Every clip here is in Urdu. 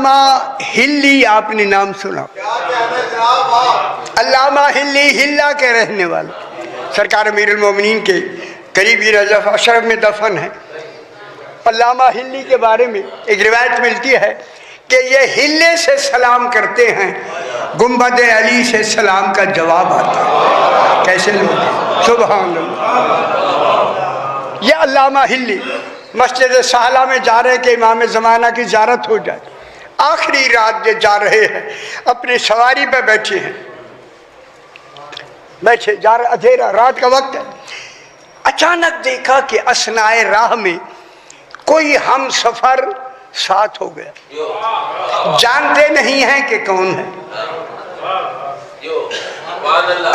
علامہ ہلی آپ نے نام سنا؟ علامہ ہلی ہلا کے رہنے والے، سرکار امیر المومنین کے قریبی رضف اشرف میں دفن ہے۔ علامہ ہلی کے بارے میں ایک روایت ملتی ہے کہ یہ ہلے سے سلام کرتے ہیں، گنبد علی سے سلام کا جواب آتا ہے۔ کیسے لوگ ہیں، سبحان اللہ۔ یہ علامہ ہلی مسجد سہلہ میں جا رہے کہ امام زمانہ کی زیارت ہو جائے، آخری رات یہ جا رہے ہیں، اپنی سواری پہ بیٹھے ہیں، بیٹھے جا رہے، اندھیرا رات کا وقت ہے۔ اچانک دیکھا کہ اثناء راہ میں کوئی ہم سفر ساتھ ہو گیا، جانتے نہیں ہیں کہ کون ہے۔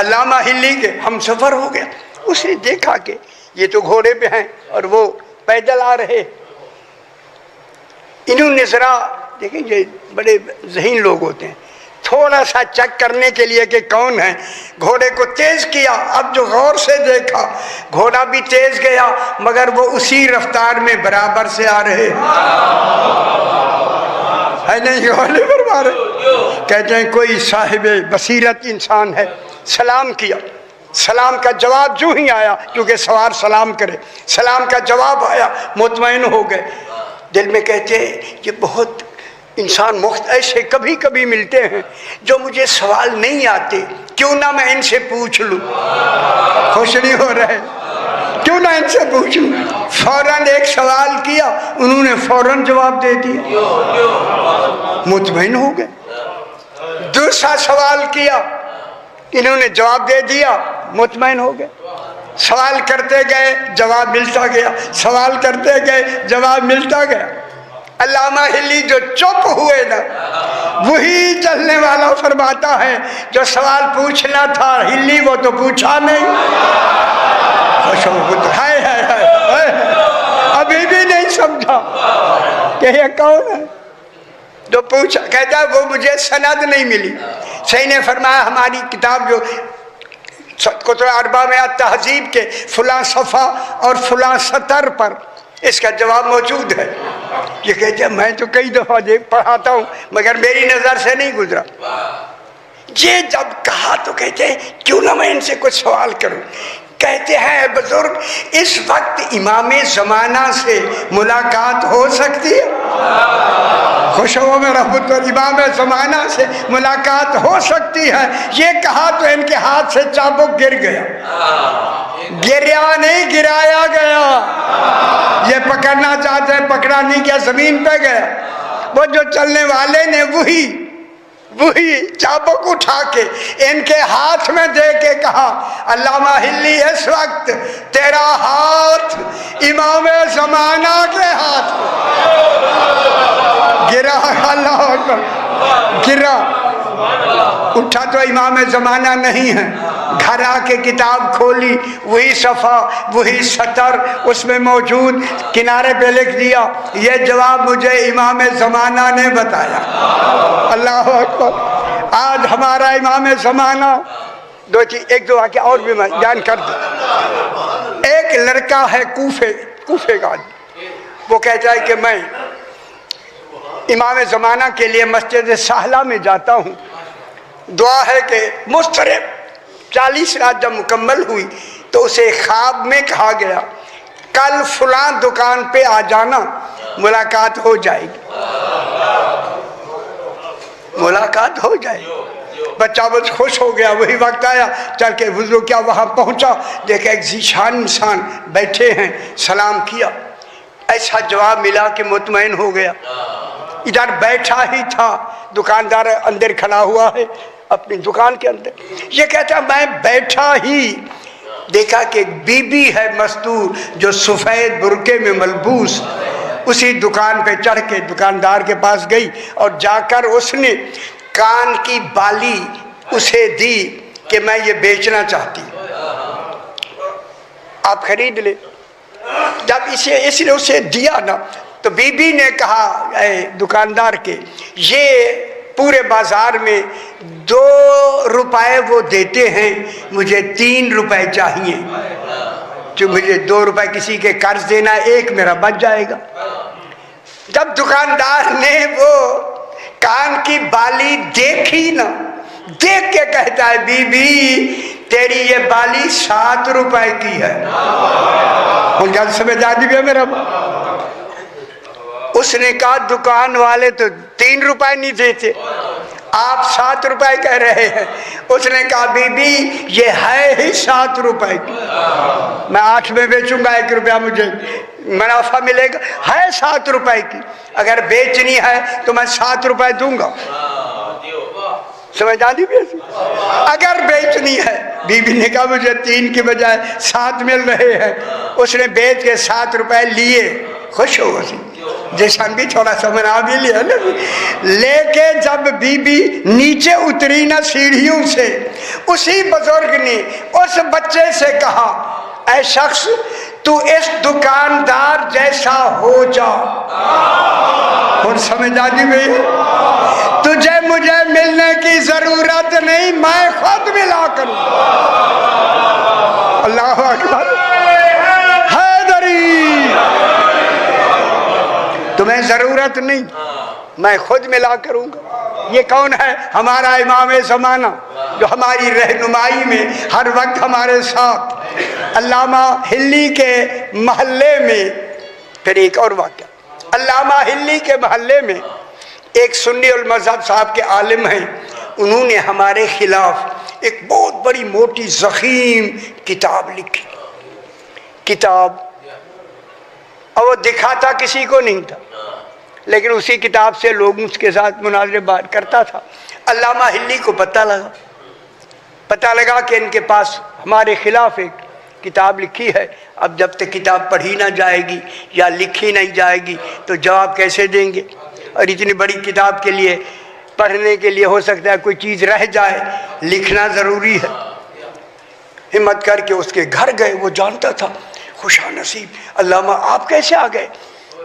علامہ ہلی کے ہم سفر ہو گیا، اس نے دیکھا کہ یہ تو گھوڑے پہ ہیں اور وہ پیدل آ رہے۔ انہوں نے ذرا دیکھیں، یہ بڑے ذہین لوگ ہوتے ہیں، تھوڑا سا چیک کرنے کے لیے کہ کون ہے، گھوڑے کو تیز کیا۔ اب جو غور سے دیکھا، گھوڑا بھی تیز گیا مگر وہ اسی رفتار میں برابر سے آ رہے ہے نہیں، گھوڑے پر مارے۔ کہتے ہیں کوئی صاحب بصیرت انسان ہے، سلام کیا، سلام کا جواب جو ہی آیا، کیونکہ سوار سلام کرے، سلام کا جواب آیا، مطمئن ہو گئے۔ دل میں کہتے ہیں یہ بہت انسان ایسے کبھی کبھی ملتے ہیں جو مجھے سوال نہیں آتے، کیوں نہ میں ان سے پوچھ لوں۔ خوش نہیں ہو رہے؟ کیوں نہ ان سے پوچھ لوں۔ فوراً ایک سوال کیا، انہوں نے فوراً جواب دے دیا، مطمئن ہو گئے۔ دوسرا سوال کیا، انہوں نے جواب دے دیا، مطمئن ہو گئے۔ سوال کرتے گئے، جواب ملتا گیا، سوال کرتے گئے، جواب ملتا گیا۔ علامہ ہلی جو چپ ہوئے نا، وہی چلنے والا فرماتا ہے جو سوال پوچھنا تھا ہلی وہ تو پوچھا نہیں۔ ابھی بھی نہیں سمجھا کہ یہ کون ہے جو پوچھا۔ کہتا ہے وہ مجھے سند نہیں ملی۔ صحیح نے فرمایا ہماری کتاب جو کتب اربعہ میں تہذیب کے فلاں صفحہ اور فلاں سطر پر اس کا جواب موجود ہے۔ یہ کہتے ہیں میں تو کئی دفعہ پڑھاتا ہوں مگر میری نظر سے نہیں گزرا۔ یہ جب کہا تو کہتے ہیں کیوں نہ میں ان سے کچھ سوال کروں۔ کہتے ہیں بزرگ اس وقت امام زمانہ سے ملاقات ہو سکتی ہے؟ خوش ہو میں رحمت اللہ، امام زمانہ سے ملاقات ہو سکتی ہے۔ یہ کہا تو ان کے ہاتھ سے چابک گر گیا، گریا نہیں گرایا گیا۔ یہ پکڑنا چاہتے ہیں، پکڑا نہیں گیا، زمین پہ گیا۔ وہ جو چلنے والے نے وہی چابک اٹھا کے ان کے ہاتھ میں دے کے کہا علامہ ہلی اس وقت تیرا ہاتھ امام زمانہ کے ہاتھ گرا۔ اللہ اکبر، گرا، اٹھا تو امام زمانہ نہیں ہے۔ گھر آ کے کتاب کھولی، وہی صفحہ وہی سطر اس میں موجود، کنارے پہ لکھ دیا یہ جواب مجھے امام زمانہ نے بتایا۔ اللہ اکبر۔ آج ہمارا امام زمانہ ایک دو واقعہ اور بھی میں بیان کر دوں۔ ایک لڑکا ہے کوفے کا، وہ کہتا ہے کہ میں امام زمانہ کے لیے مسجد سہلہ میں جاتا ہوں، دعا ہے کہ مسترب 40 رات جب مکمل ہوئی تو اسے خواب میں کہا گیا کل فلاں دکان پہ آ جانا، ملاقات ہو جائے گی، ملاقات ہو جائے گی۔ بچہ بس خوش ہو گیا۔ وہی وقت آیا، چل کے وضو کیا، وہاں پہنچا، دیکھا ایک ذیشان انسان بیٹھے ہیں، سلام کیا، ایسا جواب ملا کہ مطمئن ہو گیا۔ ادھر بیٹھا ہی تھا، دکاندار اندر کھڑا ہوا ہے اپنی دکان کے اندر۔ یہ کہتا میں بیٹھا ہی دیکھا کہ ایک بی بی ہے مستور جو سفید برقعے میں ملبوس، اسی دکان پہ چڑھ کے دکاندار کے پاس گئی اور جا کر اس نے کان کی بالی اسے دی کہ میں یہ بیچنا چاہتی ہوں، آپ خرید لے۔ جب اس نے اسے دیا نا تو بی بی نے کہا اے دکاندار کے، یہ پورے بازار میں 2 روپے وہ دیتے ہیں، مجھے 3 روپے چاہیے، جو مجھے 2 روپے کسی کے قرض دینا، 1 میرا بچ جائے گا۔ جب دکاندار نے وہ کان کی بالی دیکھی نا، دیکھ کے کہتا ہے بی بی تیری یہ بالی 7 روپے کی ہے. ان گل سمجھ آ گیا میرا. اس نے کہا دکان والے تو 3 روپے نہیں دیتے، آپ 7 روپے کہہ رہے ہیں. اس نے کہا بی بی یہ ہے ہی 7 روپے کی، میں 8 میں بیچوں گا 1 روپیہ مجھے منافع ملے گا. ہے 7 روپے کی، اگر بیچنی ہے تو میں 7 روپے دوں گا. سمجھ آتی بھی؟ اگر بیچنی ہے. بی بی نے کہا مجھے 3 کی بجائے 7 مل رہے ہیں. اس نے بیچ کے 7 روپے لیے، خوش ہو گئی. جیسان بھی تھوڑا سا منا بھی لیا نا. لے کے جب بی بی نیچے اتری نا سیڑھیوں سے، اسی بزرگ نے اس بچے سے کہا اے شخص تو اس دکاندار جیسا ہو جا. اور سمجھ آتی بھئی تجھے مجھے ملنے کی ضرورت نہیں، میں خود ملا کروں. اللہ اکبر. حیدری تمہیں ضرورت نہیں، میں خود ملا کروں گا. یہ کون ہے؟ ہمارا امام زمانہ جو ہماری رہنمائی میں ہر وقت ہمارے ساتھ. علامہ ہلی کے محلے میں پھر ایک اور واقعہ. علامہ ہلی کے محلے میں ایک سنی المذہب صاحب کے عالم ہیں، انہوں نے ہمارے خلاف ایک بہت بڑی موٹی ضخیم کتاب لکھی. کتاب اور وہ دکھاتا کسی کو نہیں تھا، لیکن اسی کتاب سے لوگ اس کے ساتھ مناظرے بات کرتا تھا. علامہ ہلی کو پتہ لگا کہ ان کے پاس ہمارے خلاف ایک کتاب لکھی ہے. اب جب تک کتاب پڑھی نہ جائے گی یا لکھی نہیں جائے گی تو جواب کیسے دیں گے؟ اور اتنی بڑی کتاب کے لیے پڑھنے کے لیے ہو سکتا ہے کوئی چیز رہ جائے، لکھنا ضروری ہے. ہمت کر کے اس کے گھر گئے. وہ جانتا تھا خوشا نصیب. علامہ آپ کیسے آ گئے؟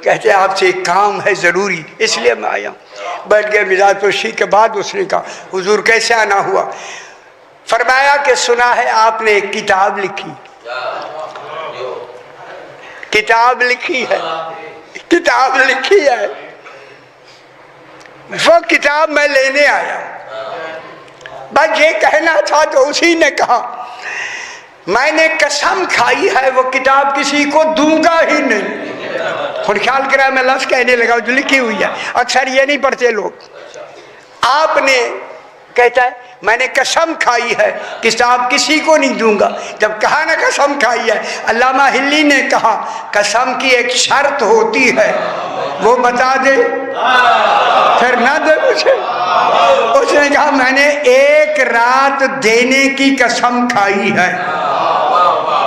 کہتے ہیں آپ سے ایک کام ہے ضروری، اس لیے میں آیا ہوں. بیٹھ گئے. مزاج پرسی کے بعد اس نے کہا حضور کیسے آنا ہوا؟ فرمایا کہ سنا ہے آپ نے ایک کتاب لکھی. کتاب لکھی ہے، کتاب لکھی ہے. وہ کتاب میں لینے آیا. بس یہ کہنا تھا تو اسی نے کہا میں نے قسم کھائی ہے وہ کتاب کسی کو دوں گا ہی نہیں. اور خیال کرا میں لفظ کہنے لگا جو لکھی ہوئی ہے. اکثر یہ نہیں پڑھتے لوگ. آپ نے کہتا ہے میں نے قسم کھائی ہے کتاب کسی کو نہیں دوں گا. جب کہا نا قسم کھائی ہے، علامہ ہلی نے کہا قسم کی ایک شرط ہوتی ہے، وہ بتا دے پھر نہ دے مجھے. اس نے کہا میں نے 1 رات دینے کی قسم کھائی ہے.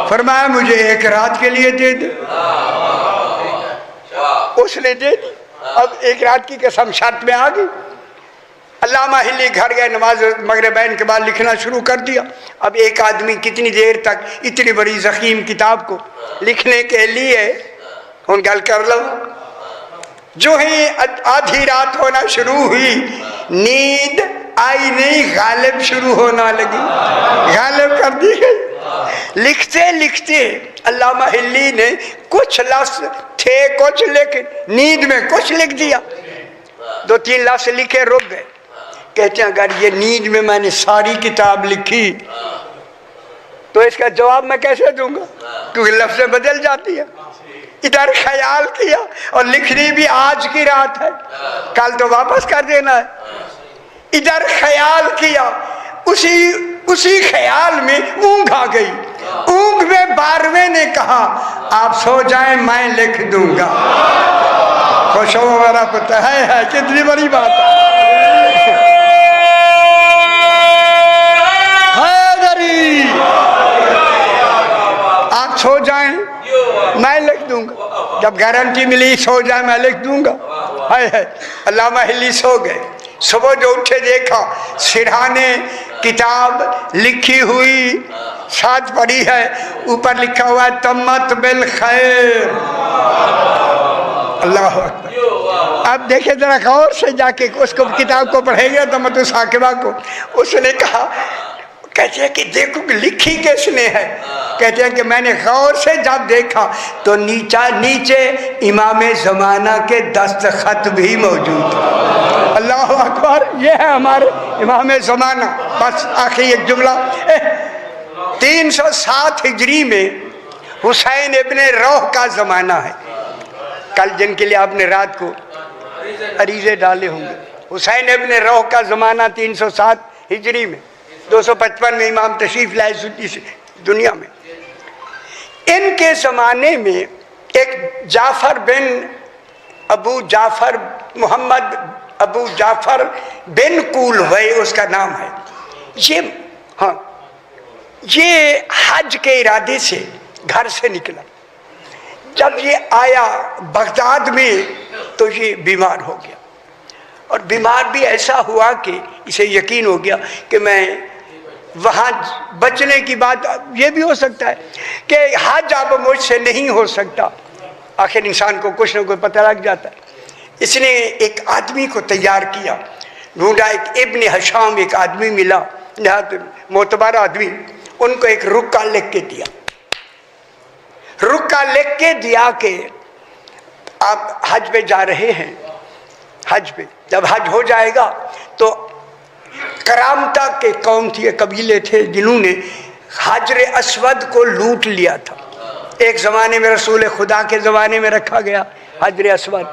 فرمایا مجھے 1 رات کے لیے دے دے. اس نے دے دی. اب 1 رات کی قسم شرط میں آ گئی. علامہ ہلی گھر گئے، نماز مغربین کے بعد لکھنا شروع کر دیا. اب ایک آدمی کتنی دیر تک اتنی بڑی ضخیم کتاب کو لکھنے کے لیے ان گل کر لو. جو ہی آدھی رات ہونا شروع ہوئی، نیند آئی نہیں، غالب شروع ہونا لگی، غالب کر دی گئی. لکھتے لکھتے علامہ ہلی نے کچھ لفظ تھے کچھ، لیکن نیند میں کچھ لکھ دیا. 2-3 لفظ لکھے رک گئے. کہتے ہیں اگر یہ نیند میں میں نے ساری کتاب لکھی تو اس کا جواب میں کیسے دوں گا؟ کیونکہ لفظیں بدل جاتی ہیں. ادھر خیال کیا اور لکھنی بھی آج کی رات ہے، کل تو واپس کر دینا ہے. ادھر خیال کیا، اسی خیال میں اونگ آ گئی. اونگ میں 12ویں نے کہا آپ سو جائیں میں لکھ دوں گا. خوش ہو میرا پتہ ہے کتنی بڑی بات ہے. آپ سو جائیں میں لکھ دوں گا. جب گارنٹی ملی سو جائیں میں لکھ دوں گا. علامہ ہلی سو گئے. صبح جو اٹھے دیکھا سرہانے کتاب لکھی ہوئی ساتھ پڑھی ہے، اوپر لکھا ہوا ہے تمت بالخیر. اللہ اکبر. اب دیکھیں ذرا غور سے جا کے اس کو کتاب کو پڑھیں گے تمت الثاقبہ کو. اس نے کہا کہتے ہیں کہ دیکھو لکھی کس نے ہے. کہتے ہیں کہ میں نے غور سے جب دیکھا تو نیچے امام زمانہ کے دستخط بھی موجود. اللہ اکبر، یہ ہے ہمارے امام زمانہ۔ بس آخری ایک جملہ، 307 ہجری میں حسین ابن روح کا زمانہ ہے۔ کل جن کے لیے آپ نے رات کو عریضے ڈالے ہوں گے، حسین ابن روح کا زمانہ 307 ہجری میں، 255 میں امام تشریف لائے اس دنیا میں۔ ان کے زمانے میں ایک جعفر بن ابو جعفر، محمد ابو جعفر بن کولوی اس کا نام ہے، یہ حج کے ارادے سے گھر سے نکلا۔ جب یہ آیا بغداد میں تو یہ بیمار ہو گیا، اور بیمار بھی ایسا ہوا کہ اسے یقین ہو گیا کہ میں وہاں بچنے کی بات، یہ بھی ہو سکتا ہے کہ حج اب مجھ سے نہیں ہو سکتا، آخر انسان کو کچھ نہ کوئی پتہ لگ جاتا ہے۔ اس نے ایک آدمی کو تیار کیا، ڈھونڈا، ایک ابن حشام ایک آدمی ملا، نہایت معتبر آدمی، ان کو ایک رکا لکھ کے دیا، رکا لکھ کے دیا کہ آپ حج پہ جا رہے ہیں، حج پہ جب حج ہو جائے گا تو کرامتا کے قوم تھی، قبیلے تھے جنہوں نے حجر اسود کو لوٹ لیا تھا۔ ایک زمانے میں رسول خدا کے زمانے میں رکھا گیا حجر اسود،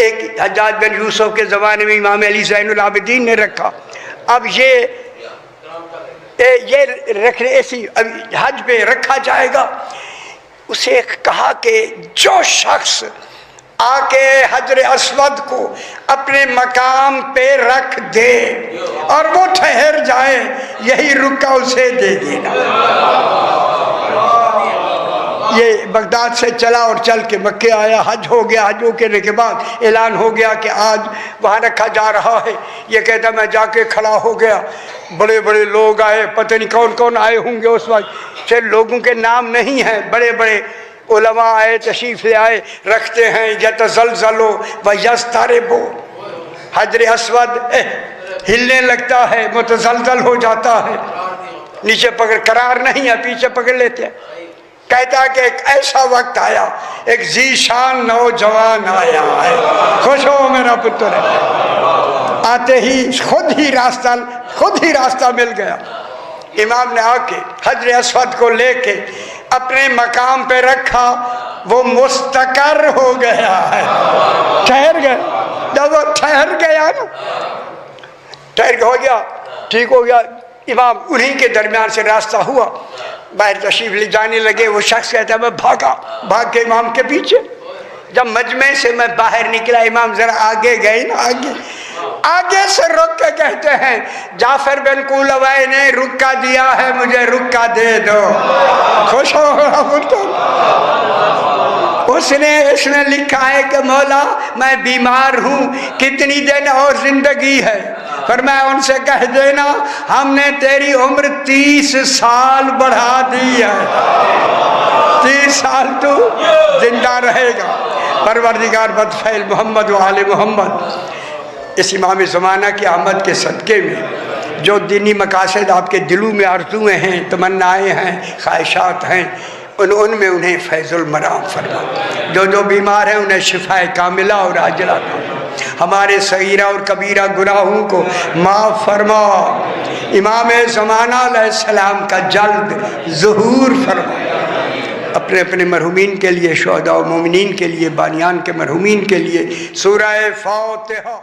ایک حجاج بن یوسف کے زمانے میں امام علی زین العابدین نے رکھا۔ اب یہ رکھنے ایسی حج پہ رکھا جائے گا۔ اسے کہا کہ جو شخص آ کے حجر اسود کو اپنے مقام پہ رکھ دے اور وہ ٹھہر جائے، یہی رکا اسے دے دینا۔ یہ بغداد سے چلا اور چل کے مکے آیا، حج ہو گیا۔ حج ہو کے بعد اعلان ہو گیا کہ آج وہاں رکھا جا رہا ہے۔ یہ کہتا میں جا کے کھڑا ہو گیا، بڑے بڑے لوگ آئے، پتہ نہیں کون کون آئے ہوں گے اس وقت، سے لوگوں کے نام نہیں ہیں، بڑے بڑے علماء آئے، تشریف لے آئے، رکھتے ہیں یتزلزلو و یضطربو، حجر اسود ہلنے لگتا ہے، متزلزل ہو جاتا ہے، نیچے پکڑ، قرار نہیں ہے، پیچھے پکڑ لیتے ہیں۔ کہتا کہ ایک ایسا وقت آیا، ایک ذیشان نوجوان آیا ہے، خوش ہو میرا پتر ہے، آتے ہی خود ہی راستہ مل گیا۔ امام نے آ کے حجر اسود کو لے کے اپنے مقام پہ رکھا، وہ مستقر ہو گیا ہے، ٹھہر گیا۔ جب وہ ٹھہر گیا نا، ٹھہر ہو گیا، ٹھیک ہو گیا، امام انہی کے درمیان سے راستہ ہوا، باہر تشریف لے جانے لگے۔ وہ شخص کہتا ہے میں بھاگ کے امام کے پیچھے۔ جب مجمع سے میں باہر نکلا، امام ذرا آگے گئے نا، آگے سے رک کے کہتے ہیں جعفر بن کولوی نے رکا دیا ہے، مجھے رکا دے دو۔ خوش ہو اس نے لکھا ہے کہ مولا میں بیمار ہوں، کتنی دن اور زندگی ہے؟ فرمایا ان سے کہہ دینا ہم نے تیری عمر 30 سال بڑھا دی ہے، 30 سال تو زندہ رہے گا۔ پروردگار بدفعل محمد و آل محمد اس امام زمانہ کی آمد کے صدقے میں جو دینی مقاصد آپ کے دلوں میں آرزویں ہیں، تمنائیں ہیں، خواہشات ہیں، ان میں انہیں فیض المرام فرما۔ جو بیمار ہیں انہیں شفا کاملہ اور عاجلہ فرما۔ ہمارے صغیرہ اور کبیرہ گناہوں کو معاف فرما۔ امام زمانہ علیہ السلام کا جلد ظہور فرما۔ اپنے اپنے مرحومین کے لیے، شہداء و مومنین کے لیے، بانیان کے مرحومین کے لیے سورہ فاتحہ۔